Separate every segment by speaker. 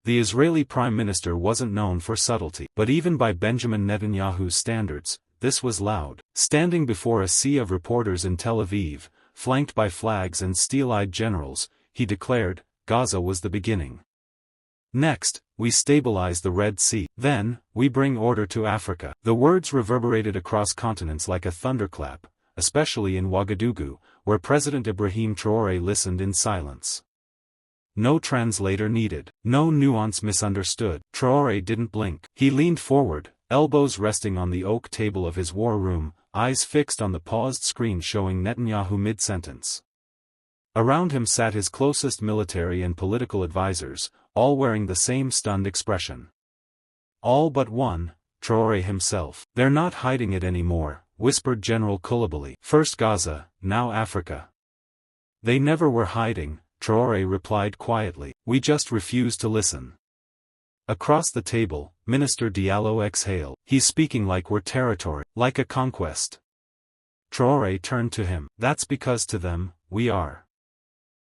Speaker 1: The Israeli Prime Minister wasn't known for subtlety, but even by Benjamin Netanyahu's standards, this was loud. Standing before a sea of reporters in Tel Aviv, flanked by flags and steel-eyed generals, he declared, Gaza was the beginning. Next, we stabilize the Red Sea. Then, we bring order to Africa. The words reverberated across continents like a thunderclap, especially in Wagadugu, where President Ibrahim Traoré listened in silence. No translator needed. No nuance misunderstood. Traoré didn't blink. He leaned forward, elbows resting on the oak table of his war room, eyes fixed on the paused screen showing Netanyahu mid-sentence. Around him sat his closest military and political advisors, all wearing the same stunned expression. All but one, Traoré himself. They're not hiding it anymore, whispered General Coulibaly. First Gaza, now Africa. They never were hiding, Traoré replied quietly. We just refuse to listen. Across the table, Minister Diallo exhaled. He's speaking like we're territory, like a conquest. Traoré turned to him. That's because to them, we are.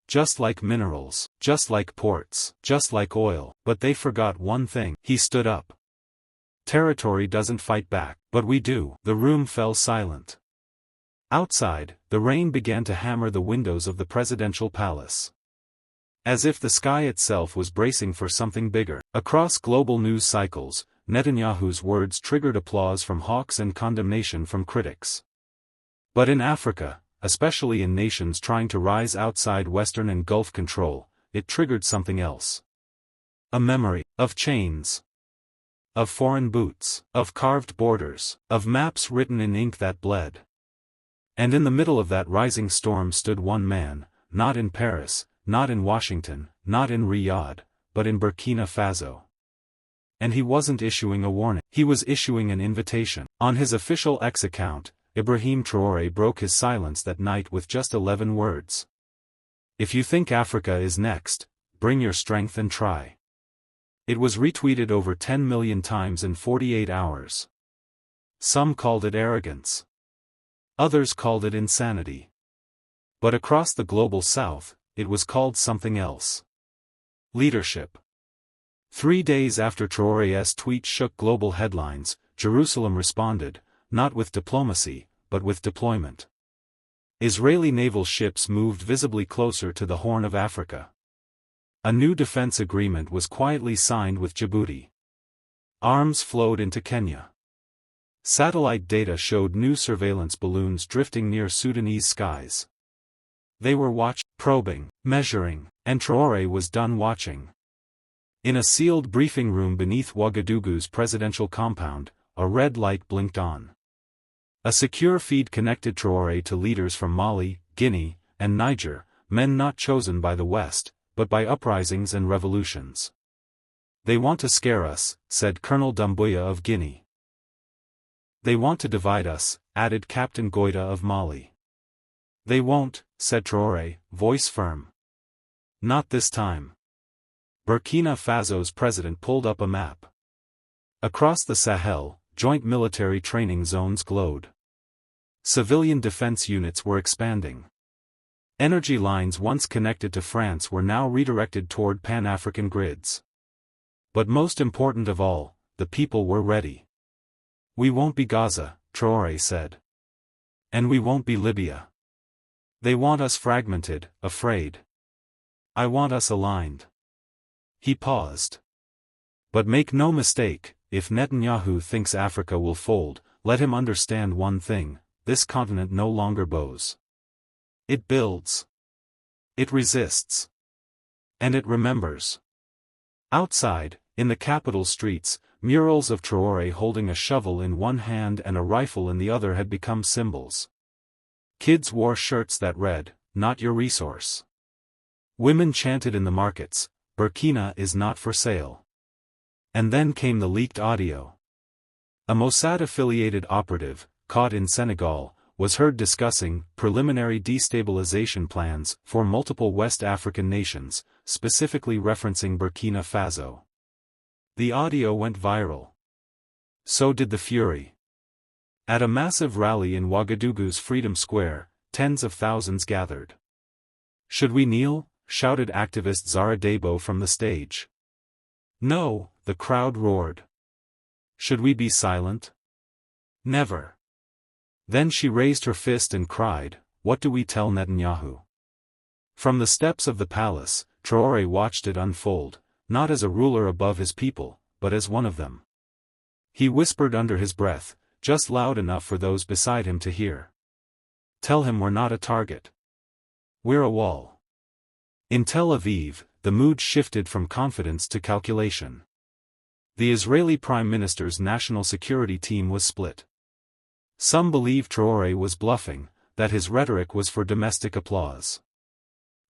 Speaker 1: Just like minerals, just like ports, just like oil. But they forgot one thing. He stood up. Territory doesn't fight back, but we do. The room fell silent. Outside, the rain began to hammer the windows of the presidential palace. As if the sky itself was bracing for something bigger. Across global news cycles, Netanyahu's words triggered applause from hawks and condemnation from critics. But in Africa, especially in nations trying to rise outside Western and Gulf control, it triggered something else. A memory of chains, of foreign boots, of carved borders, of maps written in ink that bled. And in the middle of that rising storm stood one man, not in Paris, not in Washington, not in Riyadh, but in Burkina Faso. And he wasn't issuing a warning, he was issuing an invitation. On his official X account, Ibrahim Traoré broke his silence that night with just 11 words. If you think Africa is next, bring your strength and try. It was retweeted over 10 million times in 48 hours. Some called it arrogance. Others called it insanity. But across the global south, it was called something else. Leadership. 3 days after Traoré's tweet shook global headlines, Jerusalem responded, not with diplomacy, but with deployment. Israeli naval ships moved visibly closer to the Horn of Africa. A new defense agreement was quietly signed with Djibouti. Arms flowed into Kenya. Satellite data showed new surveillance balloons drifting near Sudanese skies. They were watching, probing, measuring, and Traoré was done watching. In a sealed briefing room beneath Ouagadougou's presidential compound, a red light blinked on. A secure feed connected Traoré to leaders from Mali, Guinea, and Niger, men not chosen by the West, but by uprisings and revolutions. They want to scare us, said Colonel Doumbouya of Guinea. They want to divide us, added Captain Goïta of Mali. They won't, said Traoré, voice firm. Not this time. Burkina Faso's president pulled up a map. Across the Sahel, joint military training zones glowed. Civilian defense units were expanding. Energy lines once connected to France were now redirected toward Pan-African grids. But most important of all, the people were ready. We won't be Gaza, Traoré said. And we won't be Libya. They want us fragmented, afraid. I want us aligned. He paused. But make no mistake, if Netanyahu thinks Africa will fold, let him understand one thing, this continent no longer bows. It builds. It resists. And it remembers. Outside, in the capital streets, murals of Traoré holding a shovel in one hand and a rifle in the other had become symbols. Kids wore shirts that read, "Not your resource." Women chanted in the markets, "Burkina is not for sale." And then came the leaked audio. A Mossad-affiliated operative, caught in Senegal, was heard discussing preliminary destabilization plans for multiple West African nations, specifically referencing Burkina Faso. The audio went viral. So did the fury. At a massive rally in Ouagadougou's Freedom Square, tens of thousands gathered. "Should we kneel?" shouted activist Zara Dabo from the stage. No, the crowd roared. Should we be silent? Never. Then she raised her fist and cried, "What do we tell Netanyahu?" From the steps of the palace, Traoré watched it unfold, not as a ruler above his people, but as one of them. He whispered under his breath, just loud enough for those beside him to hear. "Tell him we're not a target. We're a wall." In Tel Aviv, the mood shifted from confidence to calculation. The Israeli Prime Minister's national security team was split. Some believed Traoré was bluffing, that his rhetoric was for domestic applause.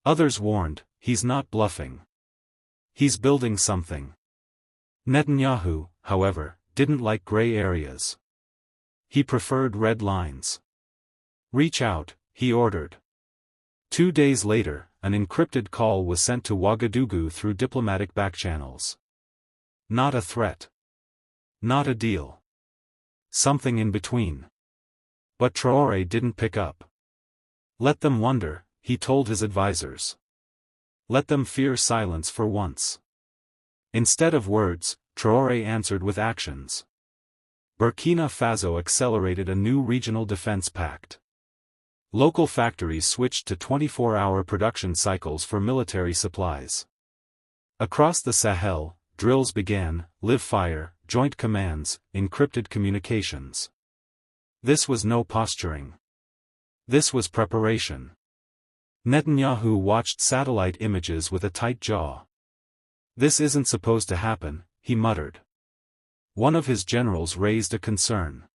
Speaker 1: Others warned, he's not bluffing. He's building something. Netanyahu, however, didn't like gray areas. He preferred red lines. "Reach out," he ordered. 2 days later, an encrypted call was sent to Wagadugu through diplomatic backchannels. Not a threat. Not a deal. Something in between. But Traoré didn't pick up. "Let them wonder," he told his advisors. "Let them fear silence for once." Instead of words, Traoré answered with actions. Burkina Faso accelerated a new regional defense pact. Local factories switched to 24-hour production cycles for military supplies. Across the Sahel, drills began, live fire, joint commands, encrypted communications. This was no posturing. This was preparation. Netanyahu watched satellite images with a tight jaw. "This isn't supposed to happen," he muttered. One of his generals raised a concern.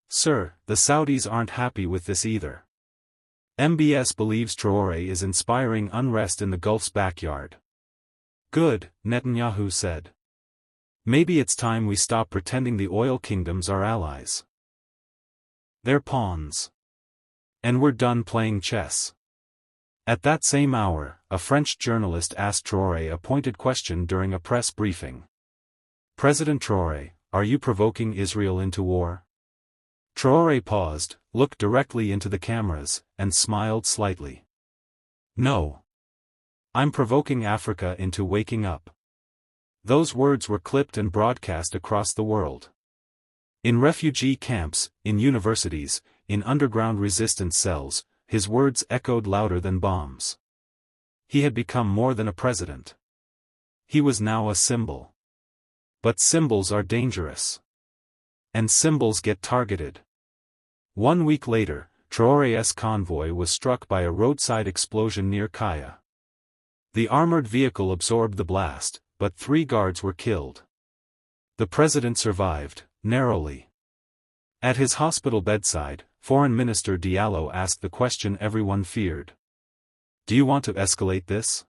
Speaker 1: "Sir, the Saudis aren't happy with this either. MBS believes Traoré is inspiring unrest in the Gulf's backyard." "Good," Netanyahu said. "Maybe it's time we stop pretending the oil kingdoms are allies. They're pawns. And we're done playing chess." At that same hour, a French journalist asked Traoré a pointed question during a press briefing. "President Traoré, are you provoking Israel into war?" Traoré paused, looked directly into the cameras, and smiled slightly. "No. I'm provoking Africa into waking up." Those words were clipped and broadcast across the world. In refugee camps, in universities, in underground resistance cells, his words echoed louder than bombs. He had become more than a president. He was now a symbol. But symbols are dangerous. And symbols get targeted. 1 week later, Traoré's convoy was struck by a roadside explosion near Kaya. The armored vehicle absorbed the blast, but 3 guards were killed. The president survived, narrowly. At his hospital bedside, Foreign Minister Diallo asked the question everyone feared. "Do you want to escalate this?"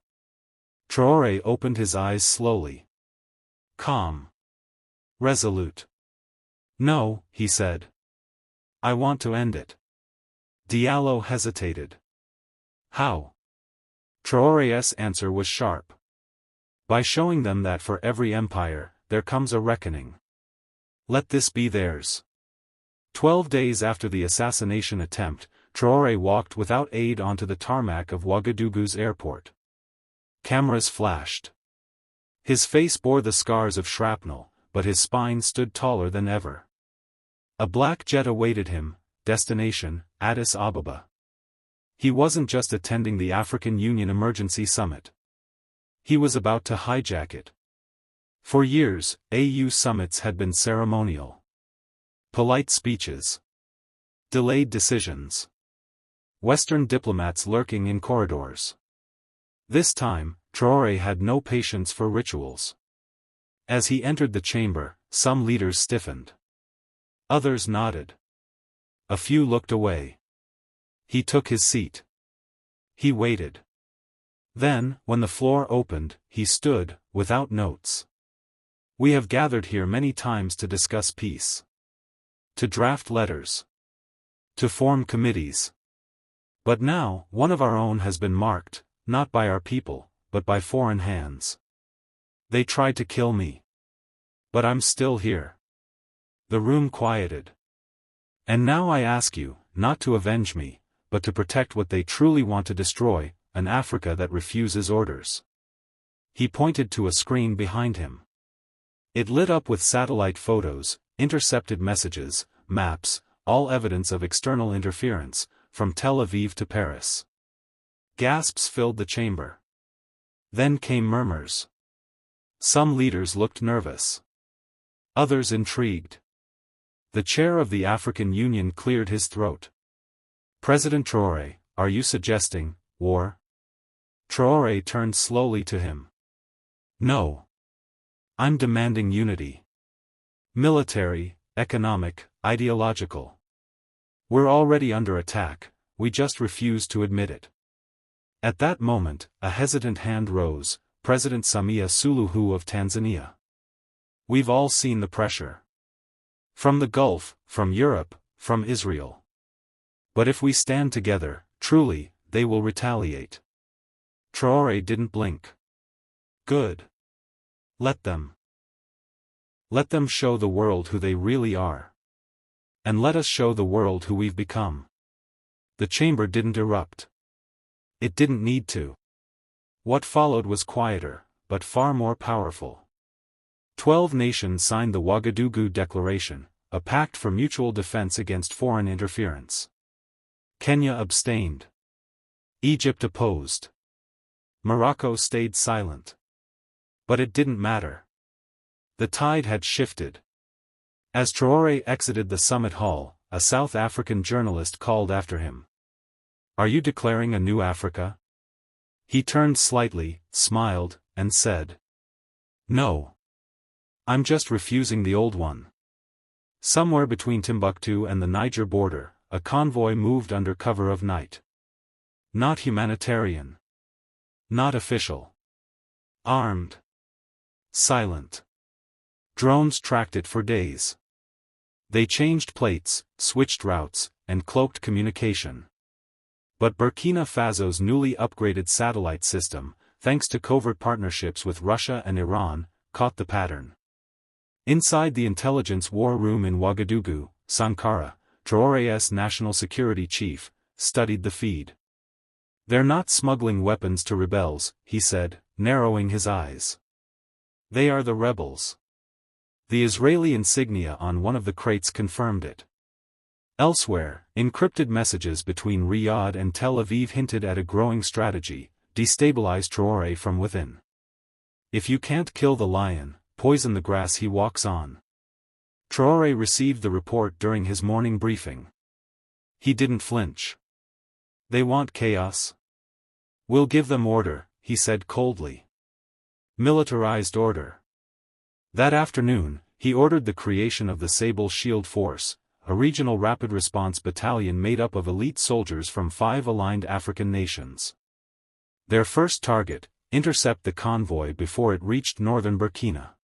Speaker 1: Traoré opened his eyes slowly. Calm. Resolute. "No," he said. "I want to end it." Diallo hesitated. "How?" Traoré's answer was sharp. "By showing them that for every empire, there comes a reckoning. Let this be theirs." 12 days after the assassination attempt, Traoré walked without aid onto the tarmac of Ouagadougou's airport. Cameras flashed. His face bore the scars of shrapnel, but his spine stood taller than ever. A black jet awaited him, destination, Addis Ababa. He wasn't just attending the African Union Emergency Summit. He was about to hijack it. For years, AU summits had been ceremonial. Polite speeches. Delayed decisions. Western diplomats lurking in corridors. This time, Traoré had no patience for rituals. As he entered the chamber, some leaders stiffened. Others nodded. A few looked away. He took his seat. He waited. Then, when the floor opened, he stood, without notes. "We have gathered here many times to discuss peace. To draft letters. To form committees. But now, one of our own has been marked, not by our people, but by foreign hands. They tried to kill me. But I'm still here." The room quieted. "And now I ask you, not to avenge me, but to protect what they truly want to destroy, an Africa that refuses orders." He pointed to a screen behind him. It lit up with satellite photos, intercepted messages, maps, all evidence of external interference, from Tel Aviv to Paris. Gasps filled the chamber. Then came murmurs. Some leaders looked nervous. Others intrigued. The chair of the African Union cleared his throat. "President Traoré, are you suggesting war?" Traoré turned slowly to him. "No. I'm demanding unity. Military, economic, ideological. We're already under attack, we just refuse to admit it." At that moment, a hesitant hand rose, President Samia Suluhu of Tanzania. "We've all seen the pressure. From the Gulf, from Europe, from Israel. But if we stand together, truly, they will retaliate." Traoré didn't blink. "Good. Let them. Let them show the world who they really are. And let us show the world who we've become." The chamber didn't erupt. It didn't need to. What followed was quieter, but far more powerful. 12 nations signed the Wagadugu Declaration, a pact for mutual defense against foreign interference. Kenya abstained. Egypt opposed. Morocco stayed silent. But it didn't matter. The tide had shifted. As Traoré exited the summit hall, a South African journalist called after him. "Are you declaring a new Africa?" He turned slightly, smiled, and said, "No. I'm just refusing the old one." Somewhere between Timbuktu and the Niger border, a convoy moved under cover of night. Not humanitarian. Not official. Armed. Silent. Drones tracked it for days. They changed plates, switched routes, and cloaked communication. But Burkina Faso's newly upgraded satellite system, thanks to covert partnerships with Russia and Iran, caught the pattern. Inside the intelligence war room in Wagadugu, Sankara, Traoré's national security chief, studied the feed. "They're not smuggling weapons to rebels," he said, narrowing his eyes. "They are the rebels." The Israeli insignia on one of the crates confirmed it. Elsewhere, encrypted messages between Riyadh and Tel Aviv hinted at a growing strategy: destabilize Traoré from within. If you can't kill the lion, poison the grass he walks on. Traoré received the report during his morning briefing. He didn't flinch. "They want chaos? We'll give them order," he said coldly. "Militarized order." That afternoon, he ordered the creation of the Sable Shield Force, a regional rapid response battalion made up of elite soldiers from 5 aligned African nations. Their first target: intercept the convoy before it reached northern Burkina.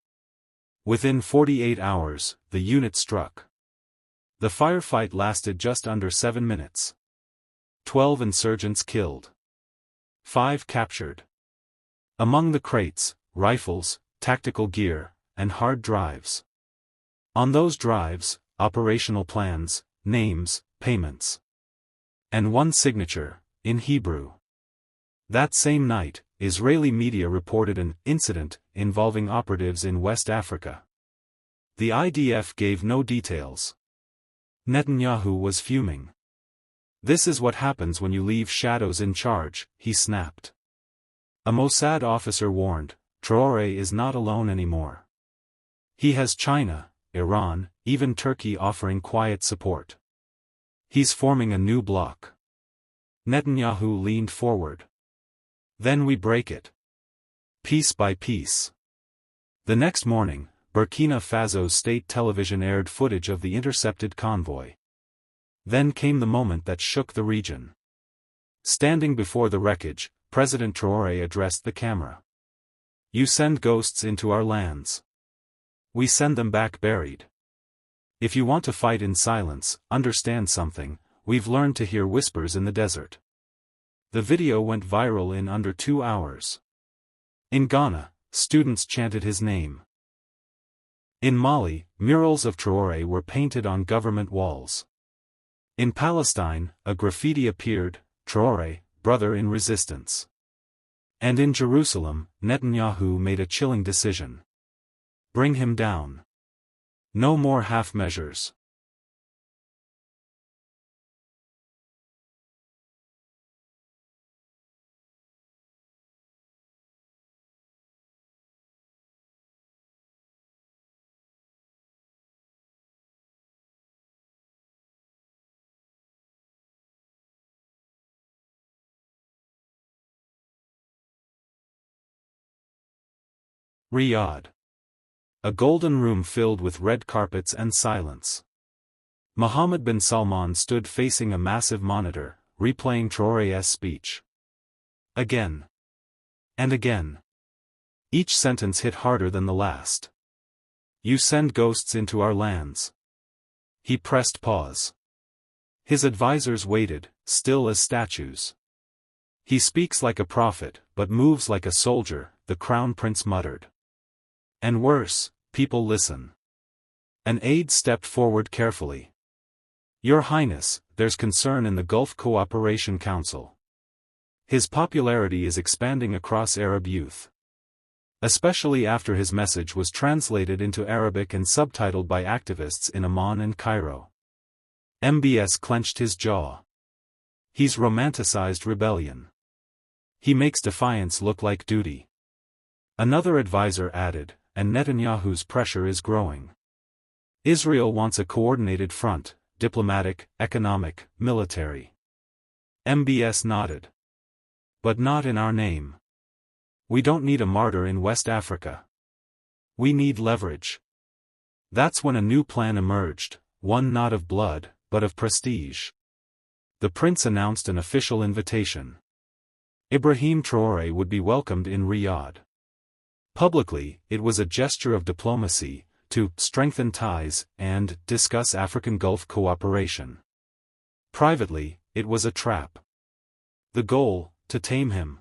Speaker 1: Within 48 hours, the unit struck. The firefight lasted just under 7 minutes. 12 insurgents killed. 5 captured. Among the crates, rifles, tactical gear, and hard drives. On those drives, operational plans, names, payments. And one signature, in Hebrew. That same night, Israeli media reported an incident involving operatives in West Africa. The IDF gave no details. Netanyahu was fuming. "This is what happens when you leave shadows in charge," he snapped. A Mossad officer warned, "Traoré is not alone anymore. He has China, Iran, even Turkey offering quiet support. He's forming a new bloc." Netanyahu leaned forward. "Then we break it. Piece by piece." The next morning, Burkina Faso's state television aired footage of the intercepted convoy. Then came the moment that shook the region. Standing before the wreckage, President Traoré addressed the camera. "You send ghosts into our lands. We send them back buried. If you want to fight in silence, understand something: we've learned to hear whispers in the desert." The video went viral in under 2 hours. In Ghana, students chanted his name. In Mali, murals of Traoré were painted on government walls. In Palestine, a graffiti appeared: "Traoré, brother in resistance." And in Jerusalem, Netanyahu made a chilling decision. Bring him down. No more half measures. Riyadh. A golden room filled with red carpets and silence. Mohammed bin Salman stood facing a massive monitor, replaying Traoré's speech. Again. And again. Each sentence hit harder than the last. You send ghosts into our lands. He pressed pause. His advisors waited, still as statues. He speaks like a prophet, but moves like a soldier, the crown prince muttered. And worse, people listen. An aide stepped forward carefully. Your Highness, there's concern in the Gulf Cooperation Council. His popularity is expanding across Arab youth. Especially after his message was translated into Arabic and subtitled by activists in Amman and Cairo. MBS clenched his jaw. He's romanticized rebellion. He makes defiance look like duty. Another advisor added, and Netanyahu's pressure is growing. Israel wants a coordinated front, diplomatic, economic, military. MBS nodded. But not in our name. We don't need a martyr in West Africa. We need leverage. That's when a new plan emerged, one not of blood, but of prestige. The prince announced an official invitation. Ibrahim Traoré would be welcomed in Riyadh. Publicly, it was a gesture of diplomacy, to strengthen ties and discuss African Gulf cooperation. Privately, it was a trap. The goal, to tame him.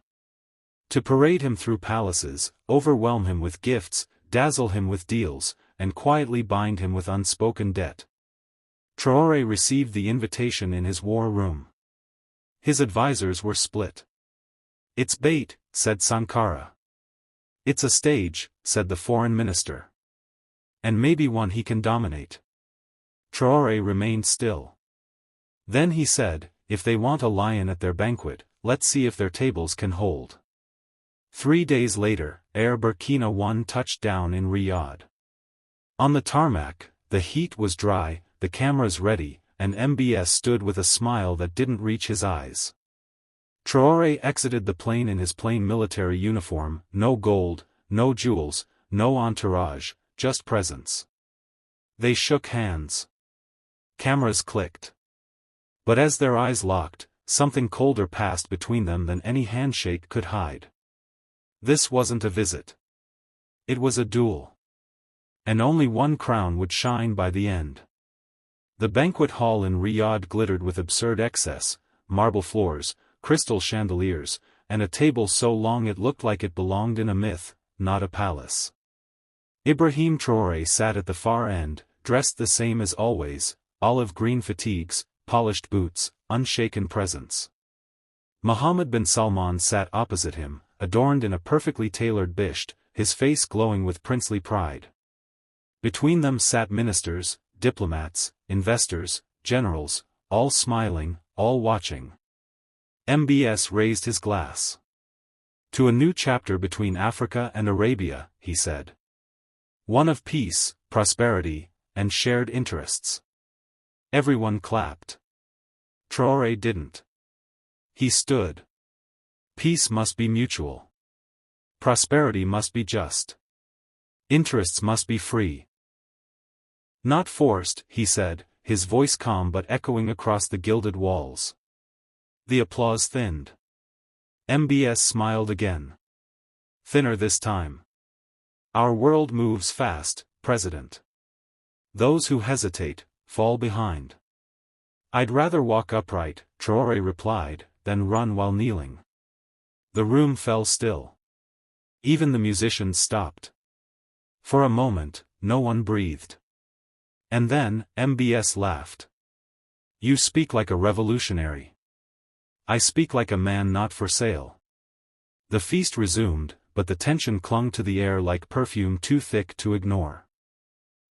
Speaker 1: To parade him through palaces, overwhelm him with gifts, dazzle him with deals, and quietly bind him with unspoken debt. Traoré received the invitation in his war room. His advisors were split. It's bait, said Sankara. It's a stage, said the foreign minister. And maybe one he can dominate. Traoré remained still. Then he said, if they want a lion at their banquet, let's see if their tables can hold. 3 days later, Air Burkina 1 touched down in Riyadh. On the tarmac, the heat was dry, the cameras ready, and MBS stood with a smile that didn't reach his eyes. Traoré exited the plane in his plain military uniform, no gold, no jewels, no entourage, just presence. They shook hands. Cameras clicked. But as their eyes locked, something colder passed between them than any handshake could hide. This wasn't a visit. It was a duel. And only one crown would shine by the end. The banquet hall in Riyadh glittered with absurd excess, marble floors, crystal chandeliers, and a table so long it looked like it belonged in a myth, not a palace. Ibrahim Traoré sat at the far end, dressed the same as always, olive green fatigues, polished boots, unshaken presence. Mohammed bin Salman sat opposite him, adorned in a perfectly tailored bisht, his face glowing with princely pride. Between them sat ministers, diplomats, investors, generals, all smiling, all watching. MBS raised his glass. To a new chapter between Africa and Arabia, he said. One of peace, prosperity, and shared interests. Everyone clapped. Traoré didn't. He stood. Peace must be mutual. Prosperity must be just. Interests must be free. Not forced, he said, his voice calm but echoing across the gilded walls. The applause thinned. MBS smiled again. Thinner this time. Our world moves fast, President. Those who hesitate, fall behind. I'd rather walk upright, Traoré replied, than run while kneeling. The room fell still. Even the musicians stopped. For a moment, no one breathed. And then, MBS laughed. You speak like a revolutionary. I speak like a man not for sale. The feast resumed, but the tension clung to the air like perfume too thick to ignore.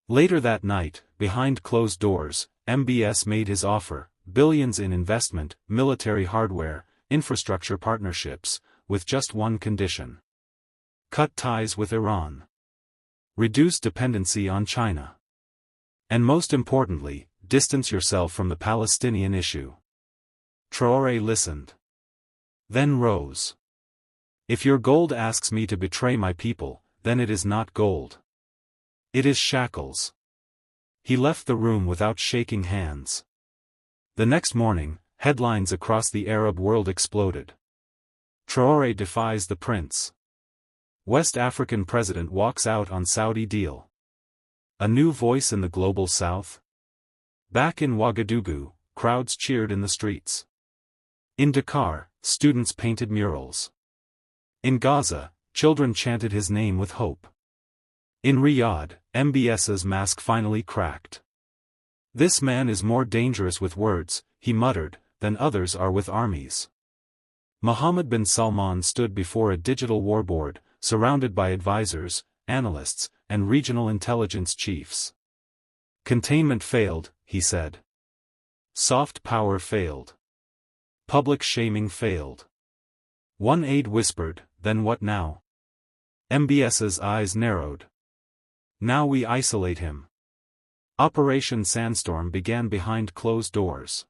Speaker 1: Later that night, behind closed doors, MBS made his offer: billions in investment, military hardware, infrastructure partnerships, with just one condition. Cut ties with Iran. Reduce dependency on China. And most importantly, distance yourself from the Palestinian issue. Traoré listened. Then rose. If your gold asks me to betray my people, then it is not gold. It is shackles. He left the room without shaking hands. The next morning, headlines across the Arab world exploded. Traoré defies the prince. West African president walks out on Saudi deal. A new voice in the global south? Back in Wagadugu, crowds cheered in the streets. In Dakar, students painted murals. In Gaza, children chanted his name with hope. In Riyadh, MBS's mask finally cracked. This man is more dangerous with words, he muttered, than others are with armies. Mohammed bin Salman stood before a digital warboard, surrounded by advisors, analysts, and regional intelligence chiefs. Containment failed, he said. Soft power failed. Public shaming failed. One aide whispered, "Then what now?" MBS's eyes narrowed. "Now we isolate him." Operation Sandstorm began behind closed doors.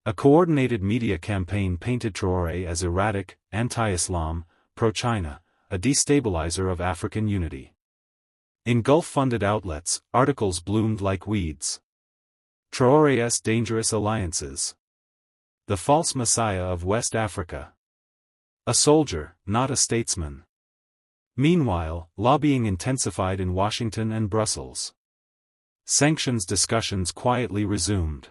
Speaker 1: A coordinated media campaign painted Traoré as erratic, anti-Islam, pro-China, a destabilizer of African unity. In Gulf-funded outlets, articles bloomed like weeds. Traoré's dangerous alliances. The false messiah of West Africa. A soldier, not a statesman. Meanwhile, lobbying intensified in Washington and Brussels. Sanctions discussions quietly resumed.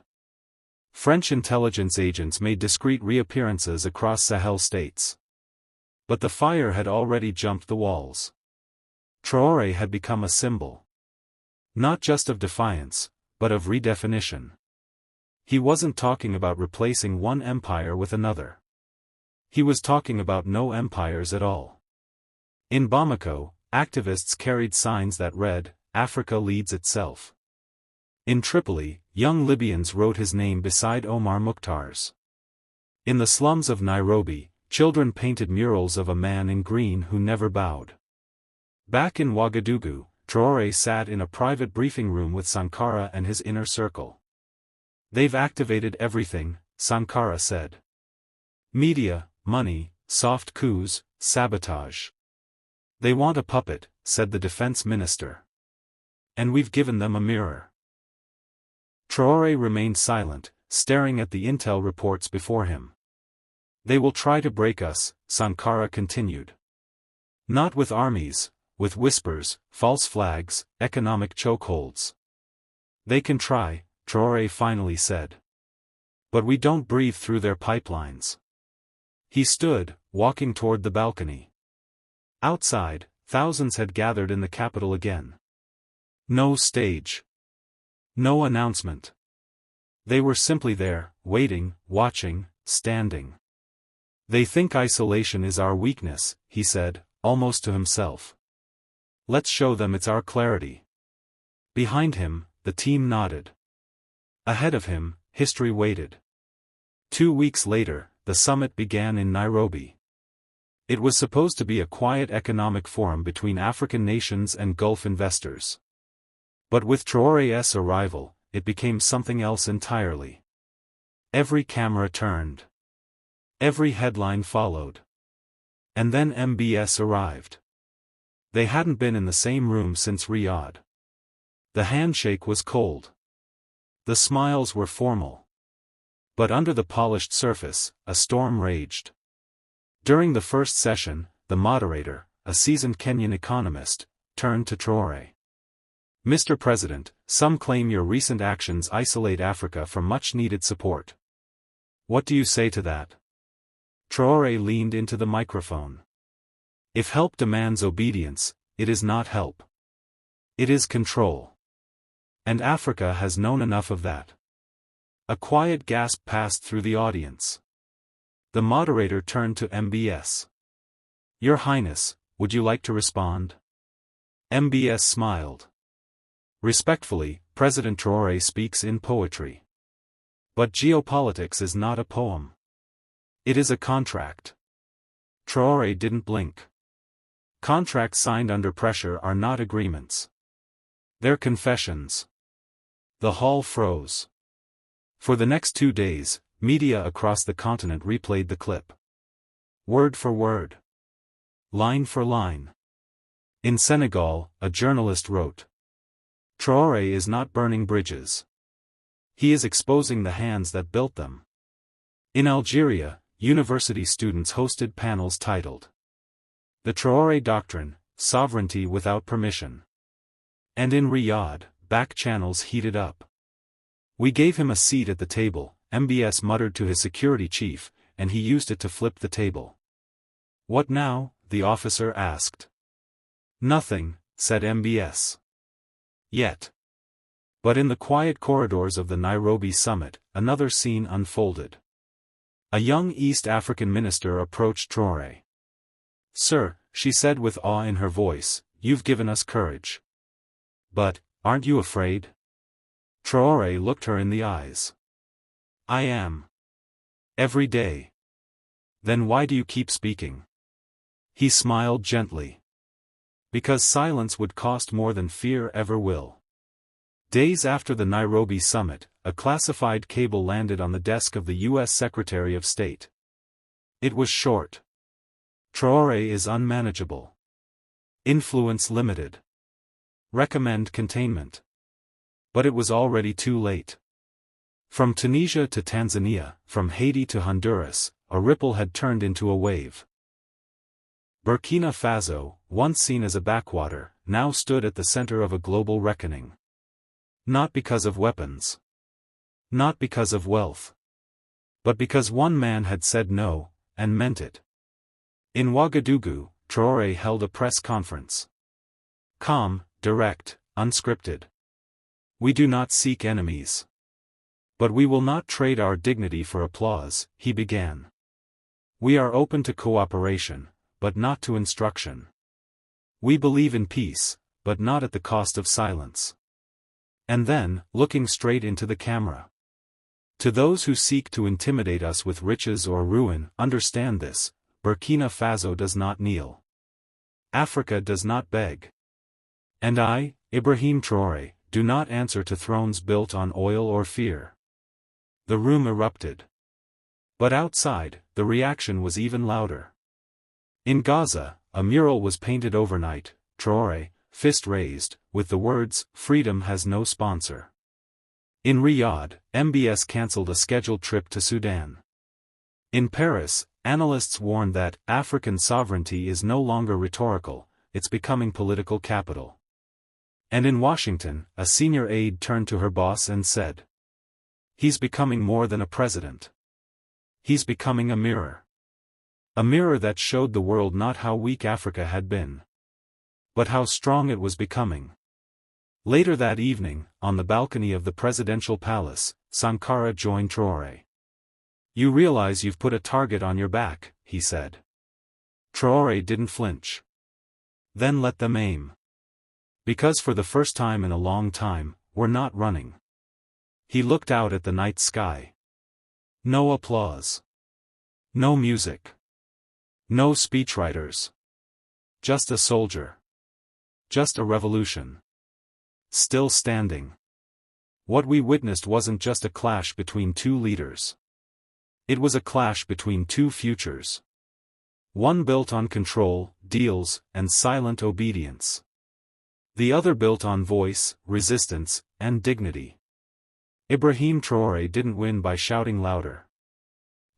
Speaker 1: French intelligence agents made discreet reappearances across Sahel states. But the fire had already jumped the walls. Traoré had become a symbol. Not just of defiance, but of redefinition. He wasn't talking about replacing one empire with another. He was talking about no empires at all. In Bamako, activists carried signs that read, "Africa leads itself." In Tripoli, young Libyans wrote his name beside Omar Mukhtar's. In the slums of Nairobi, children painted murals of a man in green who never bowed. Back in Wagadugu, Traoré sat in a private briefing room with Sankara and his inner circle. "They've activated everything," Sankara said. "Media, money, soft coups, sabotage. They want a puppet," said the defense minister. "And we've given them a mirror." Traoré remained silent, staring at the intel reports before him. "They will try to break us," Sankara continued. "Not with armies, with whispers, false flags, economic chokeholds." "They can try," Traoré finally said. "But we don't breathe through their pipelines." He stood, walking toward the balcony. Outside, thousands had gathered in the capital again. No stage. No announcement. They were simply there, waiting, watching, standing. "They think isolation is our weakness," he said, almost to himself. "Let's show them it's our clarity." Behind him, the team nodded. Ahead of him, history waited. 2 weeks later, the summit began in Nairobi. It was supposed to be a quiet economic forum between African nations and Gulf investors. But with Traoré's arrival, it became something else entirely. Every camera turned. Every headline followed. And then MBS arrived. They hadn't been in the same room since Riyadh. The handshake was cold. The smiles were formal. But under the polished surface, a storm raged. During the first session, the moderator, a seasoned Kenyan economist, turned to Traoré. "Mr. President, some claim your recent actions isolate Africa from much-needed support. What do you say to that?" Traoré leaned into the microphone. "If help demands obedience, it is not help. It is control. And Africa has known enough of that." A quiet gasp passed through the audience. The moderator turned to MBS. "Your Highness, would you like to respond? MBS smiled. Respectfully, President Traoré speaks in poetry. But geopolitics is not a poem. It is a contract. Traoré didn't blink. Contracts signed under pressure are not agreements. They're confessions. The hall froze. For the next 2 days, media across the continent replayed the clip. Word for word. Line for line. In Senegal, a journalist wrote, Traoré is not burning bridges. He is exposing the hands that built them. In Algeria, university students hosted panels titled, The Traoré Doctrine, Sovereignty Without Permission. And in Riyadh, back channels heated up. We gave him a seat at the table, MBS muttered to his security chief, and he used it to flip the table. What now? The officer asked. Nothing, said MBS. Yet. But in the quiet corridors of the Nairobi summit, another scene unfolded. A young East African minister approached Traoré. Sir, she said with awe in her voice, you've given us courage. But, aren't you afraid? Traoré looked her in the eyes. I am. Every day. Then why do you keep speaking? He smiled gently. Because silence would cost more than fear ever will. Days after the Nairobi summit, a classified cable landed on the desk of the U.S. Secretary of State. It was short. Traoré is unmanageable. Influence limited. Recommend containment. But it was already too late. From Tunisia to Tanzania, from Haiti to Honduras, a ripple had turned into a wave. Burkina Faso, once seen as a backwater, now stood at the center of a global reckoning. Not because of weapons. Not because of wealth. But because one man had said no, and meant it. In Wagadugu, Traoré held a press conference. Calm, direct, unscripted. We do not seek enemies. But we will not trade our dignity for applause, he began. We are open to cooperation, but not to instruction. We believe in peace, but not at the cost of silence. And then, looking straight into the camera. To those who seek to intimidate us with riches or ruin, understand this, Burkina Faso does not kneel. Africa does not beg. And I, Ibrahim Traoré, do not answer to thrones built on oil or fear. The room erupted. But outside, the reaction was even louder. In Gaza, a mural was painted overnight, Traoré, fist raised, with the words, Freedom has no sponsor. In Riyadh, MBS cancelled a scheduled trip to Sudan. In Paris, analysts warned that African sovereignty is no longer rhetorical, it's becoming political capital. And in Washington, a senior aide turned to her boss and said, He's becoming more than a president. He's becoming a mirror. A mirror that showed the world not how weak Africa had been, but how strong it was becoming. Later that evening, on the balcony of the presidential palace, Sankara joined Traoré. You realize you've put a target on your back, he said. Traoré didn't flinch. Then let them aim. Because for the first time in a long time, we're not running. He looked out at the night sky. No applause. No music. No speechwriters. Just a soldier. Just a revolution. Still standing. What we witnessed wasn't just a clash between two leaders. It was a clash between two futures. One built on control, deals, and silent obedience. The other built on voice, resistance, and dignity. Ibrahim Traoré didn't win by shouting louder.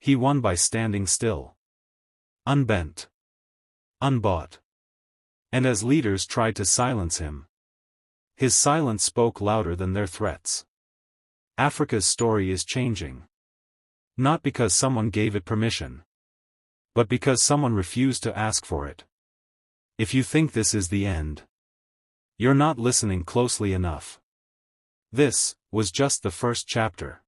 Speaker 1: He won by standing still. Unbent. Unbought. And as leaders tried to silence him, his silence spoke louder than their threats. Africa's story is changing. Not because someone gave it permission, but because someone refused to ask for it. If you think this is the end, you're not listening closely enough. This was just the first chapter.